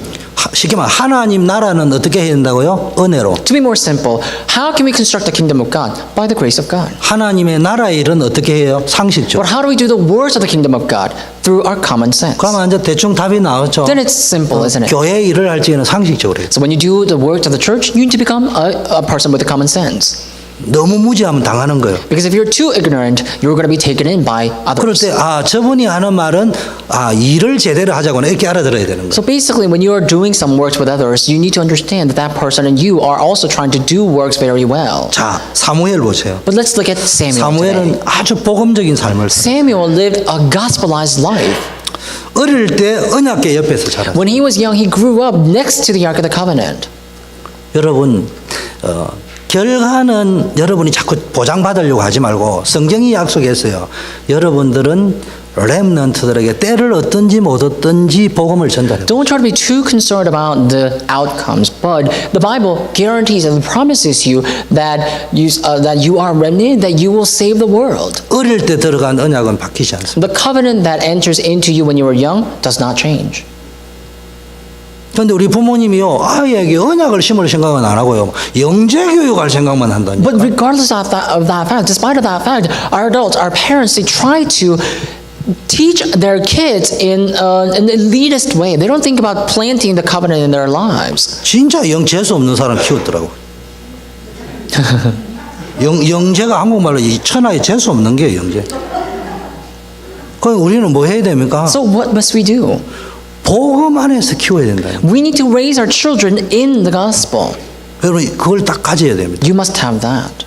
쉽게 말하면 하나님 나라는 어떻게 해야 된다고요? 은혜로. To be more simple, how can we construct the kingdom of God? By the grace of God. 하나님의 나라의 일은 어떻게 해요? 상식적으로. But how do we do the works of the kingdom of God? Through our common sense. 그러면 이제 대충 답이 나왔죠. Then it's simple, isn't it? 교회 일을 할 적에는 상식적으로 해요. So when you do the works of the church, you need to become a person with a common sense. 너무 무지하면 당하는 거예요. Because if you're too ignorant, you're going to be taken in by 그럴 others. 때 저분이 하는 말은 일을 제대로 하자고는 이렇게 알아들어야 되는 거예요. So basically, when you are doing some works with others, you need to understand that that person and you are also trying to do works very well. 자, 사무엘 보세요. But let's look at Samuel today. 사무엘은 아주 복음적인 삶을 살아요. Samuel lived a gospelized life. 어릴 때 언약궤 옆에서 자랐어요. When he was young, he grew up next to the Ark of the Covenant. 여러분 결과는 여러분이 자꾸 보장받으려고 하지 말고 성경이 약속했어요. 여러분들은 렘넌트들에게 때를 얻든지 못 얻든지 복음을 전달해요. Don't try to be too concerned about the outcomes, but the Bible guarantees and promises you that you are remnant, that you will save the world. 어릴 때 들어간 언약은 바뀌지 않습니다. The covenant that enters into you when you were young does not change. 그런데 우리 부모님이요 아이에게 언약을 심을 생각은 안 하고요 영재 교육할 생각만 한다니. But regardless of that fact, despite of that fact, our adults, our parents, they try to teach their kids in an elitist way. They don't think about planting the covenant in their lives. 진짜 영 재수 없는 사람 키웠더라고. 영재가 한국말로 이 천하에 재수 없는 게 영재. 그럼 우리는 뭐 해야 됩니까? So what must we do? 복음 안에서 키워야 된다. We need to raise our children in the gospel. 여러분 그걸 딱 가져야 됩니다. You must have that.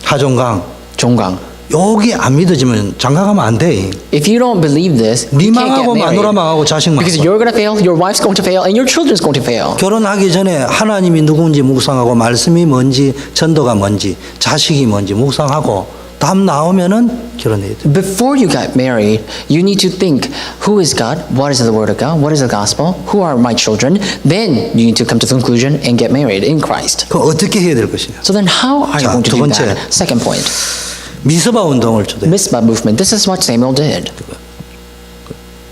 하종강 종강. 여기 안 믿어지면 장가가면 안 돼. If you don't believe this, 네 you can't get 망하고 마누라 married. 망하고 자식 Because 망하고. you're going to fail, your wife's going to fail, and your children's going to fail. 결혼하기 전에 하나님이 누군지 묵상하고 말씀이 뭔지 전도가 뭔지 자식이 뭔지 묵상하고 답 나오면은 결혼해야 돼. Before you get married, you need to think, who is God? What is the word of God? What is the gospel? Who are my children? Then you need to come to the conclusion and get married in Christ. 그럼 어떻게 해야 될 것이냐? So then how are you 자, going to 두 do 번째. that? Second point, 미스바 운동을 주대. Mizpah movement. This is what Samuel did.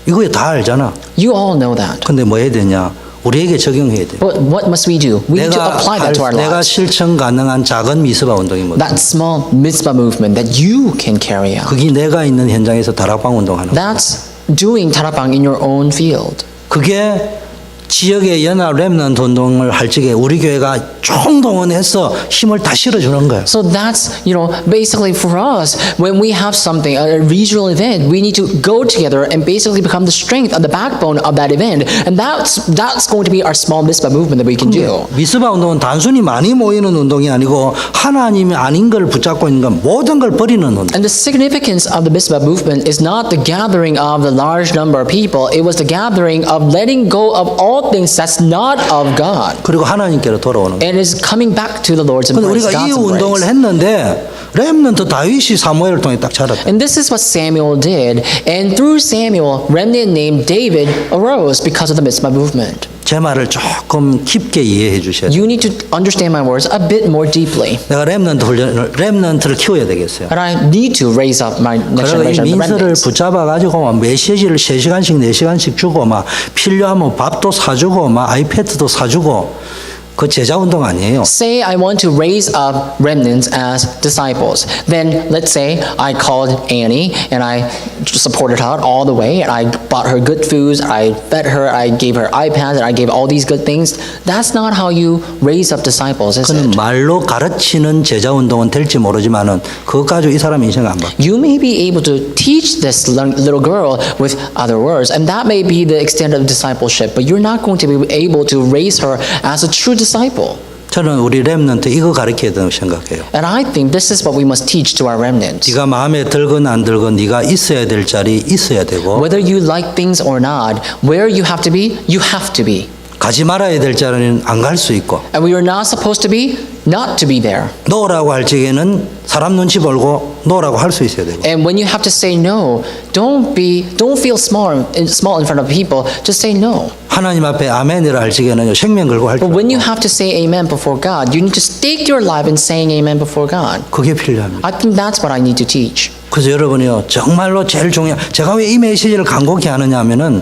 이거 다 알잖아. You all know that. 근데 뭐 해야 되냐? 우리에게 적용해야 돼. But what must we do? We need to apply that to our 내가 lives. 실천 가능한 작은 미스바 운동이 뭐다? That small Mizpah movement that you can carry out. 그게 내가 있는 현장에서 다락방 운동하는 거. That's doing tarapang in your own field. 그게 지역의 연합 렘넌트 운동을 할 적에 우리 교회가 총동원해서 힘을 다 실어주는 거예요. So that's, basically for us, when we have something, a regional event, we need to go together and basically become the strength of the backbone of that event. And that's going to be our small Mizpah movement that we can do. 미스바 운동은 단순히 많이 모이는 운동이 아니고 하나님이 아닌 걸 붙잡고 있는 건 모든 걸 버리는 운동. And the significance of the Mizpah movement is not the gathering of the large number of people. It was the gathering of letting go of all things that's not of God. 그리고 하나님께로 돌아오는 거예요. And is coming back to the Lord's 근데 embrace, 우리가 이 God's 운동을 embrace. 했는데 렘넌트 다윗이 사무엘을 통해 딱 자랐다. And this is what Samuel did. And through Samuel, remnant named David arose because of the Mizpah movement. 제 말을 조금 깊게 이해해 주셔야 돼요. You need to understand my words a bit more deeply. 내가 렘넌트를 키워야 되겠어요. And I need to raise up my next 그래서 이 generation of the 민서를 remnants. 붙잡아 가지고 막 메시지를 3시간씩 4시간씩 주고 막 필요하면 밥도 사주고 막 아이패드도 사주고 그 제자 운동 아니에요. Say I want to raise up remnants as disciples. Then let's say I called Annie and I supported her all the way and I bought her good foods, I fed her, I gave her iPads, and I gave all these good things. That's not how you raise up disciples, is 그는 it? 말로 가르치는 제자 운동은 될지 모르지만은 그것 가지고 이 사람 인생 안 봐. You may be able to teach this little girl with other words, and that may be the extent of discipleship, but you're not going to be able to raise her as a true disciple. 저는 우리 렘넌트 이거 가르쳐야 된다고 생각해요. And I think this is what we must teach to our remnants. 네가 마음에 들건 안 들건 네가 있어야 될 자리 있어야 되고 Whether you like things or not, where you have to be, you have to be. 가지 말아야 될 자리는 안 갈 수 있고 And we are not supposed to be, not to be there. 노라고 할 적에는 사람 눈치 보고 노라고 할 수 있어야 되고 And when you have to say no, don't feel small in front of people. Just say no. 하나님 앞에 아멘이라 할 적에는 생명 걸고 할 줄 But when 알고 you have to say amen before God, you need to stake your life in saying amen before God. 그게 필요합니다. I think that's what I need to teach. 그래서 여러분이요 정말로 제일 중요한 제가 왜 이 메시지를 간곡히 하느냐 하면은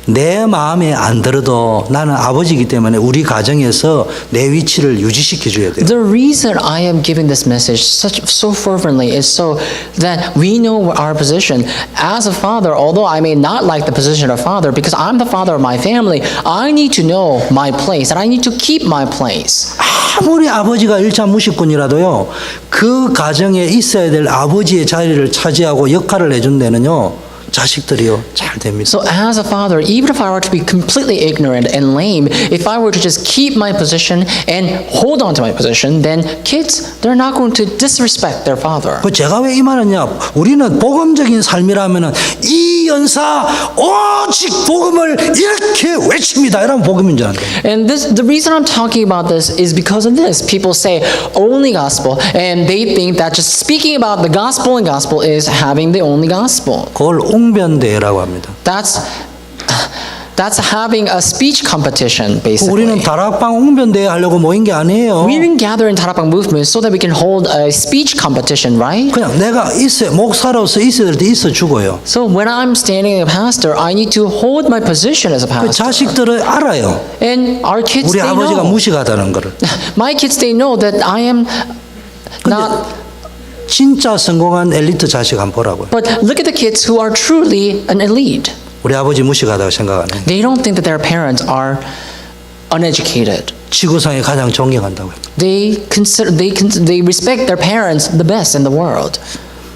내 마음에 안 들어도 나는 아버지이기 때문에 우리 가정에서 내 위치를 유지시켜 줘야 돼요. The reason I am giving this message so fervently is so that we know our position. As a father, although I may not like the position of father, because I'm the father of my family, I need to know my place and I need to keep my place. 아무리 아버지가 일차 무식꾼이라도요 그 가정에 있어야 될 아버지의 자리를 차지하고 역할을 해준 데는요 자식들이요 잘 됩니다. So as a father, even if I were to be completely ignorant and lame, if I were to just keep my position and hold on to my position, then kids, they're not going to disrespect their father. 그 제가 왜 이 말하냐? 우리는 복음적인 삶이라면은 이 연사 온 오직 복음을 이렇게 외칩니다. 이러면 복음인 줄 안다. And the reason I'm talking about this is because of this. People say only gospel, and they think that just speaking about the gospel and gospel is having the only gospel. 그걸 웅변대회라고 합니다. That's having a speech competition, basically. 우리는 다락방 웅변대회 하려고 모인 게 아니에요. We didn't gather in Tarapang movement so that we can hold a speech competition, right? 그냥 내가 목사로서 있어야 될 때 있어 주고요. So when I'm standing as a pastor, I need to hold my position as a 그 pastor. 자식들은 알아요. And our kids, 우리 they 아버지가 know. 무식하다는 거를. My kids, they know that I am not. 진짜 성공한 엘리트 자식 한번 보라고요. But look at the kids who are truly an elite. 우리 아버지 무식하다고 생각 안 해요. They don't think that their parents are uneducated. 지구상에 가장 존경한다고요. They respect their parents the best in the world.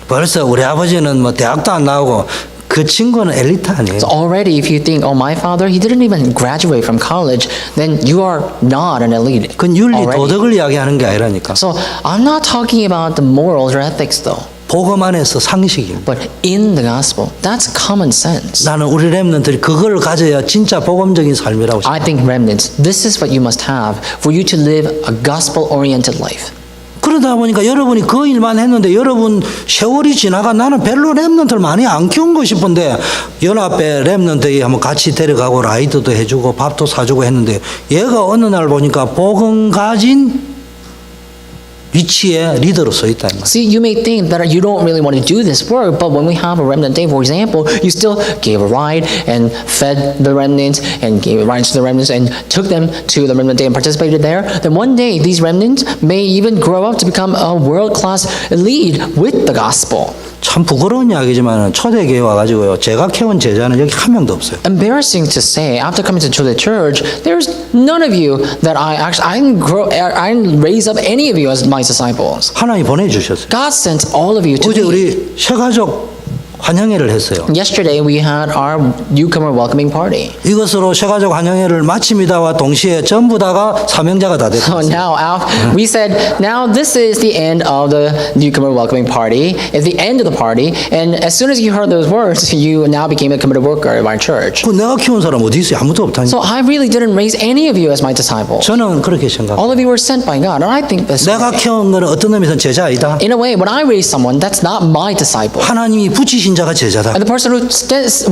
벌써 우리 아버지는 뭐 대학도 안 나오고 그 친구는 엘리트 아니에요. So already, if you think, oh, my father, he didn't even graduate from college, then you are not an elite. 그건 윤리 already. 도덕을 이야기하는 게 아니라니까. So I'm not talking about the morals or ethics, though. 복음 안에서 상식입니다. But in the gospel, that's common sense. 나는 우리 렘넌트들이 그걸 가져야 진짜 복음적인 삶이라고 생각해요. I think remnants, this is what you must have for you to live a gospel-oriented life. 그러다 보니까 여러분이 그 일만 했는데 여러분 세월이 지나가 나는 별로 렘넌트를 많이 안 키운고 싶은데 연합회 렘넌트에 한번 같이 데려가고 라이드도 해주고 밥도 사주고 했는데 얘가 어느 날 보니까 복음 가진 위치에 리더로 서 있다. See, you may think that you don't really want to do this work, but when we have a remnant day, for example, you still gave a ride and fed the remnants and gave rides to the remnants and took them to the remnant day and participated there. Then one day, these remnants may even grow up to become a world-class elite with the gospel. 참 부끄러운 이야기지만 초대교회 와가지고요 제가 키운 제자는 여기 한 명도 없어요. Embarrassing to say, after coming to the church, there's none of you that I didn't raise up any of you as my disciples. 하나님 보내주셨어요. God sent all of you to 어제 me. 우리 새가족 환영회를 했어요. Yesterday we had our newcomer welcoming party. 이것으로 새가족 환영회를 마칩니다와 동시에 전부 다가 사명자가 다 됐어요. So now we said, now this is the end of the newcomer welcoming party. It's the end of the party. And as soon as you heard those words, you now became a committed worker of our church. 그 내가 키운 사람 어디 있어요? 아무도 없다니까. So I really didn't raise any of you as my disciples. 저는 그렇게 생각해요. All of you were sent by God. And I think this 내가 way. 키운 거는 어떤 의미에서는 제자 아니다. In a way, when I raise someone, that's not my disciple. 하나님이 붙이신 자가 제자다. And the person who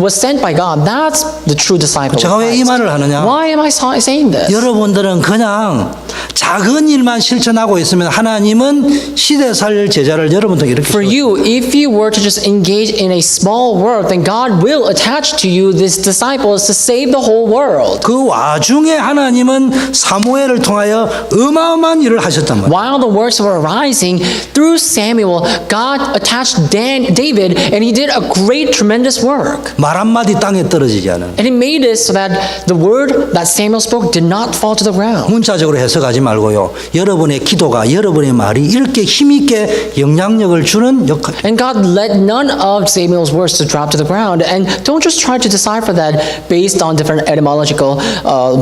was sent by God, that's the true disciple. 제가 왜 이 말을 하느냐? Why am I saying this? 여러분들은 그냥 작은 일만 실천하고 있으면 하나님은 시대 살 제자를 여러분들 이렇게 For you, if you were to just engage in a small work, then God will attach to you these disciples to save the whole world. 그 와중에 하나님은 사무엘을 통하여 어마어마한 일을 하셨단 말이에요. While the works were arising, through Samuel, God attached David, and he did a great, tremendous work. 말 한마디 땅에 떨어지지 않아요. And he made it so that the word that Samuel spoke did not fall to the ground. 문자적으로 해석하지 말고요. 여러분의 기도가 여러분의 말이 이렇게 힘있게 영향력을 주는 역할. And God let none of Samuel's words to drop to the ground. And don't just try to decipher that based on different etymological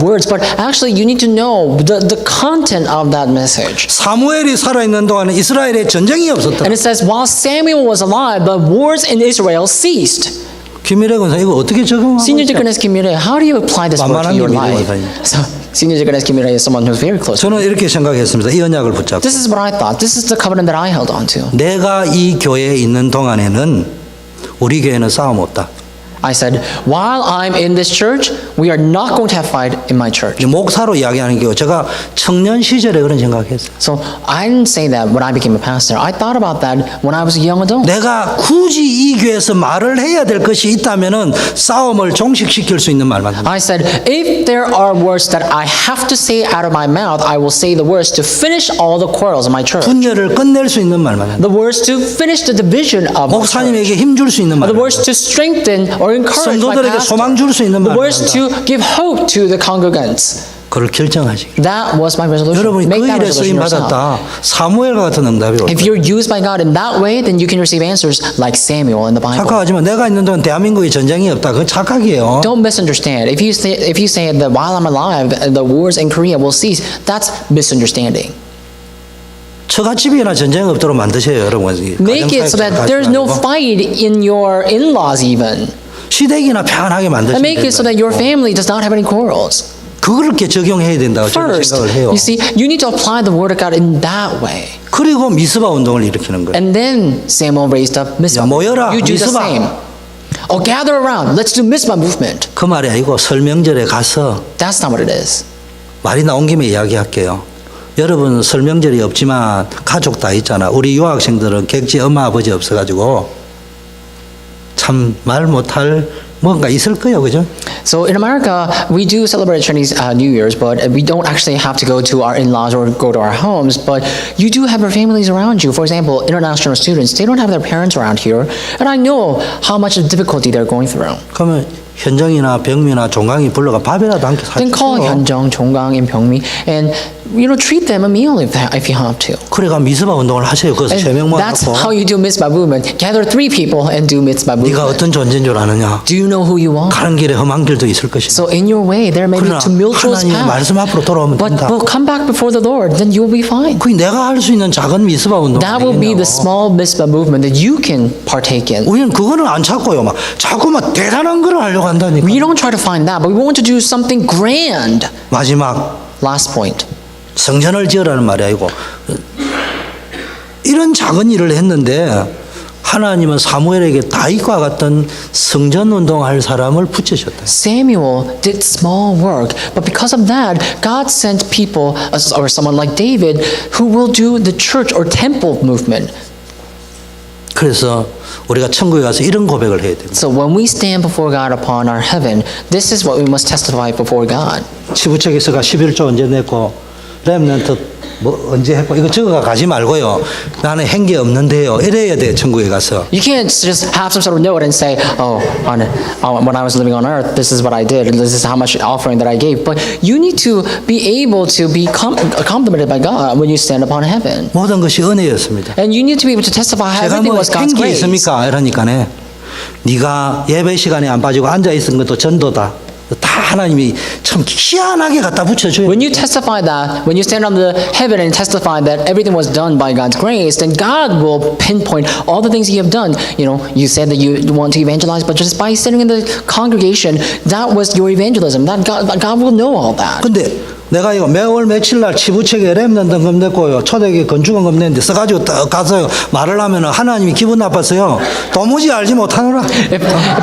words, but actually you need to know the content of that message. 사무엘이 살아있는 동안은 이스라엘에 전쟁이 없었다. And it says, while Samuel was alive, the wars in Israel ceased. 김일혜 권사 이거 어떻게 적용하고 Senior 있죠? Deaconess Kim Mire, how do you apply this word to 만만한 your 게 life? 믿음을 So, Senior Deaconess Kim Mire is someone who's very close. 저는 이렇게 생각했습니다. 이 언약을 붙잡고 This is what I thought. This is the covenant that I held on to. 내가 이 교회에 있는 동안에는 우리 교회는 싸움 없다. I said, while I'm in this church, we are not going to have fight in my church. 목사로 이야기하는 게 제가 청년 시절에 그런 생각했어요. So I didn't say that when I became a pastor. I thought about that when I was a young adult. 내가 굳이 이 교회에서 말을 해야 될 것이 있다면은 싸움을 종식시킬 수 있는 말만 합니다. I said, if there are words that I have to say out of my mouth, I will say the words to finish all the quarrels in my church. 분열을 끝낼 수 있는 말만 합니다. The words to finish the division of my church. 목사님에게 힘 줄 수 있는 The 말만 words 합니다. to strengthen or encourage my 성도들에게 소망 줄 수 pastor. 있는 The 말만 words 합니다. to give hope to the congregants. 그걸 결정하시기. That was my resolution. 여러분이 그 Make that 일에 쓰임 resolution yourself. 받았다. 사무엘과 같은 응답이 올다. If you're used by God in that way, then you can receive answers like Samuel in the Bible. 착각하지만 내가 있는 동안 대한민국에 전쟁이 없다. 그건 착각이에요. Don't misunderstand. If you say that while I'm alive, the wars in Korea will cease, that's misunderstanding. 처갓집이나 전쟁 없도록 만드세요, 여러분. Make it so that there's no fight in your in-laws even. 시댁이나 평안하게 And 만드시면 make it so that your family does not have any quarrels. 그렇게 적용해야 된다고 저는 First, 생각을 해요. you see, you need to apply the word of God in that way. 그리고 미스바 운동을 일으키는 거예요. And then Samuel raised up Mizpah. 야, 모여라, You do the 미스바. same. Oh, gather around. Let's do Mizpah movement. 그 말이 아니고 설명절에 가서 That's not what it is. 말이 나온 김에 이야기할게요. 여러분 설명절이 없지만 가족 다 있잖아. 우리 유학생들은 객지 엄마 아버지 없어가지고 참 말 못할 뭔가 있을 거예요, 그죠? So in America, we do celebrate Chinese New Year's, but we don't actually have to go to our in-laws or go to our homes. But you do have your families around you. For example, international students, they don't have their parents around here. And I know how much of difficulty they're going through. 그러면 현정이나 병미나 종강이 불러가 밥이라도 함께 Then call 사주세요. Hyunjung, Chonggang, and Pyeongmi, and treat them a meal if you have to. 그래가 미스바 운동을 하세요. 그래서 세 And 명만 that's 갖고 how you do mitzvah movement. Gather 3 people and do mitzvah 네가 movement. 어떤 존재인 줄 아느냐? Do you know who you are? 가는 길에 험한 길도 있을 것이다. So in your way, there may be 그러나 tumultuous 하나님의 paths. 말씀 앞으로 돌아오면 But 된다. come back before the Lord, then you'll be fine. 그게 내가 할 수 있는 작은 미스바 운동 That will be the 아니겠냐고. small mitzvah movement that you can partake in. 우리는 그거는 안 찾고요. 막 자꾸 막 대단한 걸 하려고 한다니까. We don't try to find that, but we want to do something grand. 마지막 Last point. 성전을 지으라는 말이 아니고 이런 작은 일을 했는데 하나님은 사무엘에게 다윗과 같은 성전 운동할 사람을 붙이셨다. Samuel did small work, but because of that, God sent people, or someone like David, who will do the church or temple movement. 그래서 우리가 천국에 가서 이런 고백을 해야 됩니다. So when we stand before God upon our heaven, this is what we must testify before God. 치부책에서가 11조 언제 냈고 렘넌트 뭐 언제 했고 이거 적어가 가지 말고요. 나는 한 게 없는데요. 이래야 돼 천국에 가서. You can't just have some sort of note and say, oh, when I was living on earth, this is what I did, and this is how much offering that I gave. But you need to be able to be complimented by God when you stand upon heaven. 모든 것이 은혜였습니다. And you need to be able to testify how 제가 everything 뭐 was God's 한 게 grace. 있습니까? 이러니까네. 네가 예배 시간에 안 빠지고 앉아 있은 것도 전도다. 다 하나님이 참 희한하게 갖다 붙여줘요. When you testify that, when you stand on the heaven and testify that everything was done by God's grace, then God will pinpoint all the things you have done. You said that you want to evangelize, but just by sitting in the congregation, that was your evangelism. That God will know all that. 근데 내가 이거 매월 며칠 날 치부책에 렘넌트 금냈고요. 초대교회 건축원 금냈는데 써가지고 딱 가서 말을 하면 하나님이 기분 나빴어요. 도무지 알지 못하노라.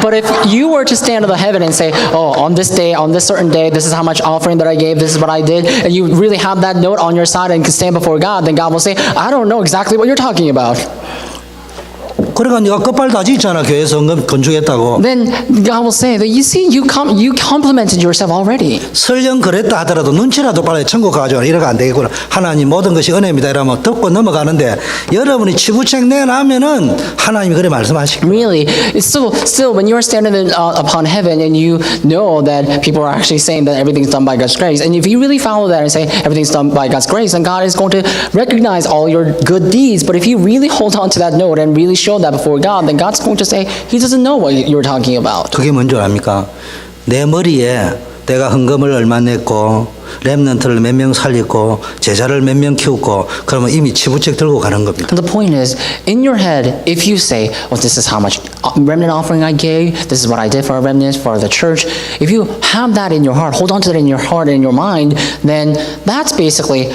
But if you were to stand on the heaven and say, oh, on this day, on this certain day, this is how much offering that I gave, this is what I did, and you really have that note on your side and can stand before God, then God will say, I don't know exactly what you're talking about. 그러니까 네가 끝발 다지 있잖아. 교회에서 건축했다고. Then God will say that you see, you complimented yourself already. 설령 그랬다 하더라도 눈치라도 빨리 천국 가져와. 이러면 안 되겠구나. 하나님 모든 것이 은혜입니다. 이러면 듣고 넘어가는데 여러분이 치부책 내놔면은 하나님이 그래 말씀하시고. Really, it's still when you're standing upon heaven and you know that people are actually saying that everything's done by God's grace, and if you really follow that and say everything's done by God's grace, then God is going to recognize all your good deeds. But if you really hold on to that note and really show that before God, then God's going to say He doesn't know what you're talking about. 그게 뭔지 압니까? 내 머리에 내가 헌금을 얼마 냈고 렘넌트를 몇 명 살렸고 제자를 몇 명 키웠고 그러면 이미 치부책 들고 가는 겁니다. The point is, in your head, if you say, well, this is how much remnant offering I gave, this is what I did for our remnants, for the church, if you have that in your heart, hold on to that in your heart and in your mind, then that's basically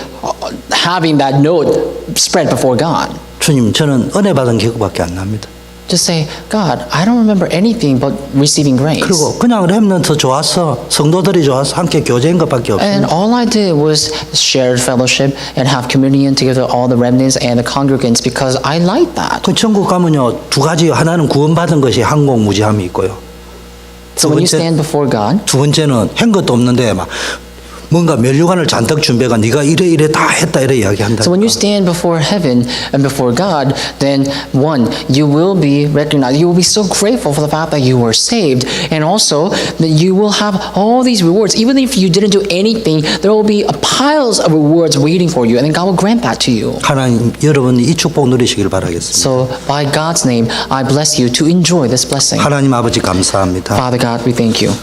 having that note spread before God. 주님, 저는 은혜 받은 기억밖에 안 납니다. Just say, God, I don't remember anything but receiving grace. 그리고 그냥 렘넌트 좋았어, 성도들이 좋았어, 함께 교제인 것밖에 And 없습니다. all I did was share fellowship and have communion together, all the remnants and the congregants, because I like that. 그 천국 가면요 두 가지, 하나는 구원받은 것이 항공무지함이 있고요. So when you stand before God, 두 번째는 한 것도 없는데 막 뭔가 면류관을 잔뜩 준비해가 네가 이래 다 했다 이래 이야기한다. so when you stand before heaven and before God, then one, you will be recognized. You will be so grateful for the fact that you were saved, and also that you will have all these rewards. Even if you didn't do anything, there will be piles of rewards waiting for you, and then God will grant that to you. 하나님, 여러분이 이 축복 누리시길 바라겠습니다. So by God's name, I bless you to enjoy this blessing. 하나님 아버지 감사합니다. Father God, we thank you.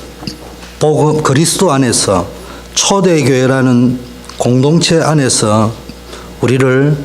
복음 그리스도 안에서 초대교회라는 공동체 안에서 우리를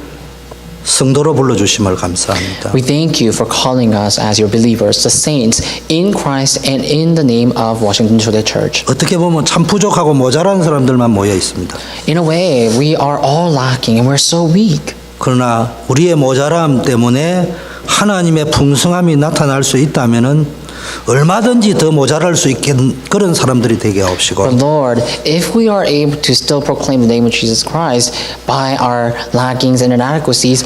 성도로 불러주심을 감사합니다. We thank you for calling us as your believers, the saints, in Christ and in the name of Washington Cho대 Church. 어떻게 보면 참 부족하고 모자란 사람들만 모여 있습니다. In a way, we are all lacking and we're so weak. 그러나 우리의 모자람 때문에 하나님의 풍성함이 나타날 수 있다면은 얼마든지 더 모자랄 수 있는 그런 사람들이 되게 But 하옵시고 Lord, if we are able to still proclaim the name of Jesus Christ by our lackings and inadequacies,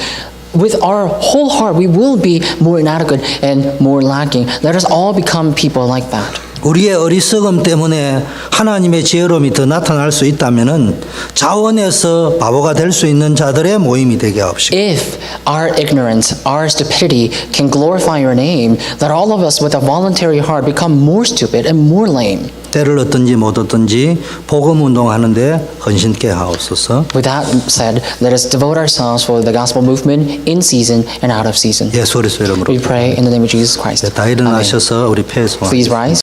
with our whole heart, we will be more inadequate and more lacking. Let us all become people like that. 우리의 어리석음 때문에 하나님의 지혜로움이 더 나타날 수 있다면은 자원해서 바보가 될 수 있는 자들의 모임이 되게 하옵시고 If our ignorance, our stupidity can glorify your name, let all of us with a voluntary heart become more stupid and more lame. 때를 얻든지 못 얻든지 복음 운동하는데 헌신케 하옵소서. With that said, let us devote ourselves for the gospel movement in season and out of season. 예수 그리스도 이름으로 We pray in the name of Jesus Christ. 다 Amen. 일어나셔서 우리 폐소한 Please rise.